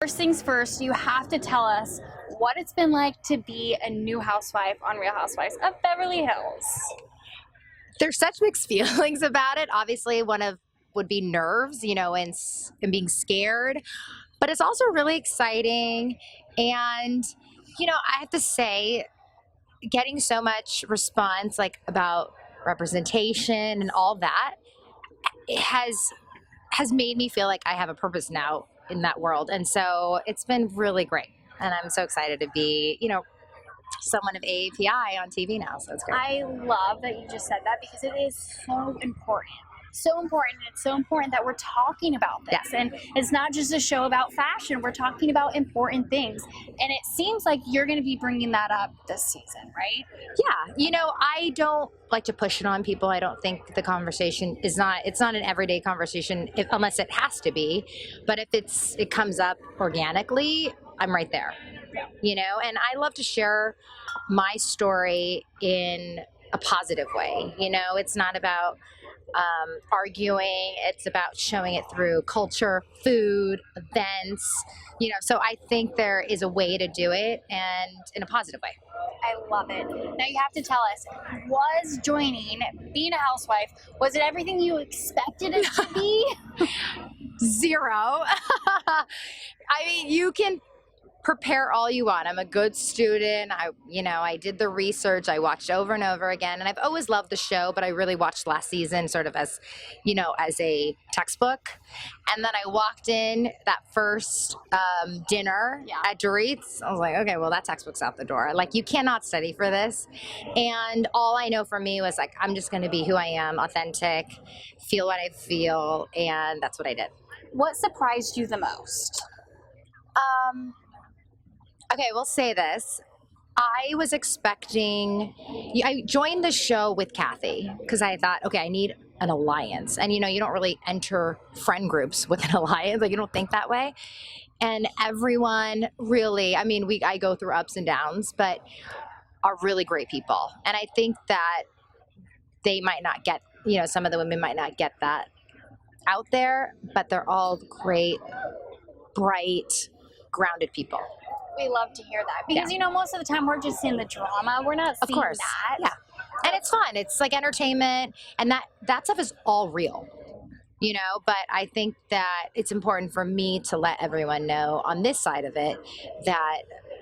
first things first, you have to tell us what it's been like to be a new housewife on Real Housewives of Beverly Hills. There's such mixed feelings about it. Obviously, one of would be nerves, and being scared, but it's also really exciting. And, I have to say, getting so much response about representation and all that, it has made me feel like I have a purpose now in that world. And so it's been really great. And I'm so excited to be, someone of AAPI on TV now. So it's great. I love that you just said that because it is so important. So important. It's so important that we're talking about this. Yeah. And it's not just a show about fashion. We're talking about important things. And it seems like you're going to be bringing that up this season, right? Yeah. I don't like to push it on people. I don't think the conversation it's not an everyday conversation unless it has to be. But if it comes up organically, I'm right there. And I love to share my story in a positive way. It's not about arguing. It's about showing it through culture, food, events. So I think there is a way to do it, and in a positive way. I love it. Now you have to tell us, was being a housewife, was it everything you expected it to be? Zero. I mean, you can prepare all you want. I'm a good student. I did the research. I watched over and over again, and I've always loved the show, but I really watched last season sort of as a textbook. And then I walked in that first dinner at Dorit's. I was like, okay, well, that textbook's out the door. You cannot study for this. And all I know for me was I'm just going to be who I am, authentic, feel what I feel, and that's what I did. What surprised you the most? Okay, we'll say this. I was expecting, I joined the show with Kathy because I thought, okay, I need an alliance. And you don't really enter friend groups with an alliance. You don't think that way. And everyone really, I go through ups and downs, but are really great people. And I think that they might not get, some of the women might not get that out there, but they're all great, bright, grounded people. We love to hear that because most of the time we're just seeing the drama. We're not seeing that. Yeah, and it's fun. It's like entertainment, and that stuff is all real, But I think that it's important for me to let everyone know on this side of it that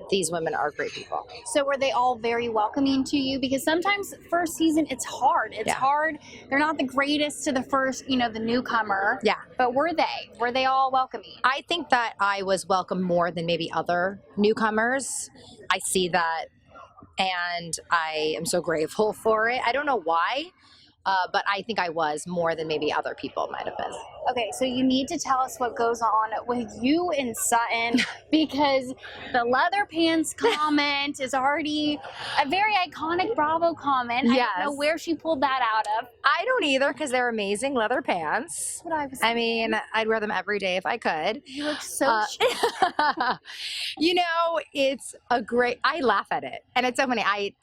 these women are great people. So were they all very welcoming to you? Because sometimes first season, it's hard. It's hard. They're not the greatest to the first, the newcomer. Yeah. But were they? Were they all welcoming? I think that I was welcomed more than maybe other newcomers. I see that, and I am so grateful for it. I don't know why, but I think I was more than maybe other people might have been. Okay, so you need to tell us what goes on with you and Sutton because the leather pants comment is already a very iconic Bravo comment. Yes. I don't know where she pulled that out of. I don't either because they're amazing leather pants. That's what I was thinking. I'd wear them every day if I could. You look so it's a great, I laugh at it. And it's so funny. I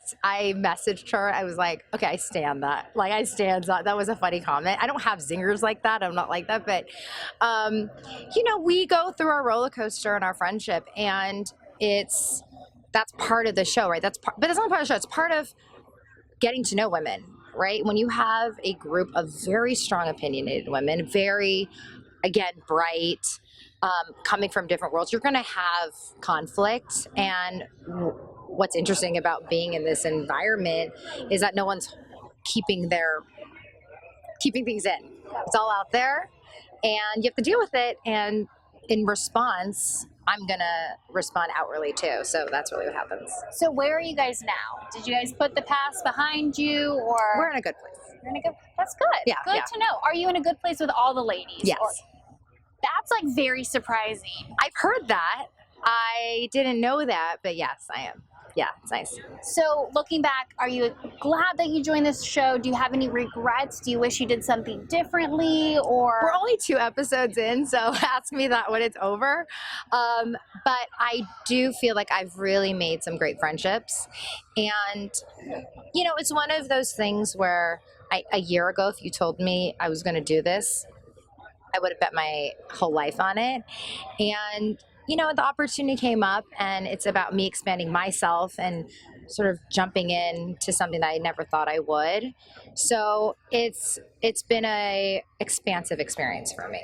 messaged her. I was like, okay, I stand that. I stand that. That was a funny comment. I don't have zingers like that. I'm not like that. But, we go through our roller coaster in our friendship, and that's part of the show, right? But it's not part of the show. It's part of getting to know women, right? When you have a group of very strong opinionated women, very, again, bright, coming from different worlds, you're going to have conflict. And what's interesting about being in this environment is that no one's keeping things in. It's all out there, and you have to deal with it. And in response, I'm gonna respond outwardly too. So that's really what happens. So where are you guys now? Did you guys put the past behind you, or we're in a good place? You're in a good. That's good. Yeah. Good to know. Are you in a good place with all the ladies? Yes. That's very surprising. I've heard that. I didn't know that, but yes, I am. Yeah, it's nice. So looking back, are you glad that you joined this show? Do you have any regrets? Do you wish you did something differently? Or we're only 2 episodes in, so ask me that when it's over. But I do feel like I've really made some great friendships. And, it's one of those things where a year ago, if you told me I was going to do this, I would have bet my whole life on it. And you know, the opportunity came up, and it's about me expanding myself and sort of jumping into something that I never thought I would. So it's been a expansive experience for me.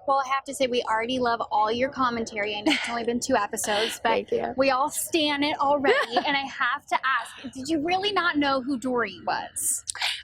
Well, I have to say, we already love all your commentary. I know it's only been 2 episodes, but Thank you. we all stan it already. And I have to ask, did you really not know who Dory was?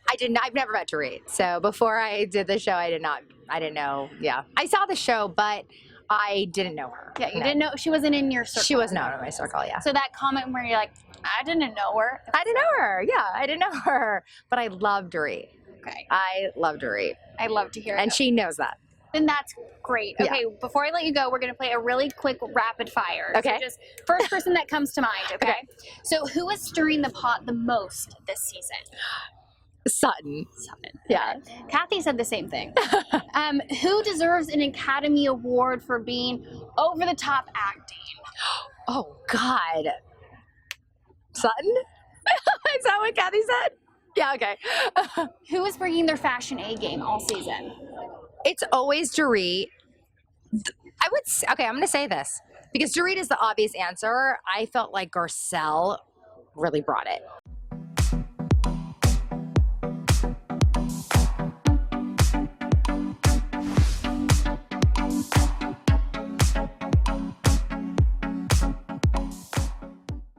I didn't. I've never met Dorit. So before I did the show, I didn't know. Yeah, I saw the show, but I didn't know her. Yeah, you No. didn't know, she wasn't in your circle. She was not in my circle. Yeah. So that comment where you're like, I didn't know her. I didn't know her. Yeah, I didn't know her, but I love Dorit. Okay. I love Dorit, I love to hear it. and she knows that. Then that's great. Yeah. Okay, before I let you go, we're going to play a really quick rapid fire. Okay. So just first person that comes to mind, okay? Okay. So who is stirring the pot the most this season? Sutton. Sutton. Yeah. Kathy said the same thing. Who deserves an Academy Award for being over the top acting? Oh God. Sutton. Is that what Kathy said? Yeah. Okay. Who is bringing their fashion A game all season? It's always Dorit. I would say, okay, I'm going to say this because Dorit is the obvious answer. I felt like Garcelle really brought it.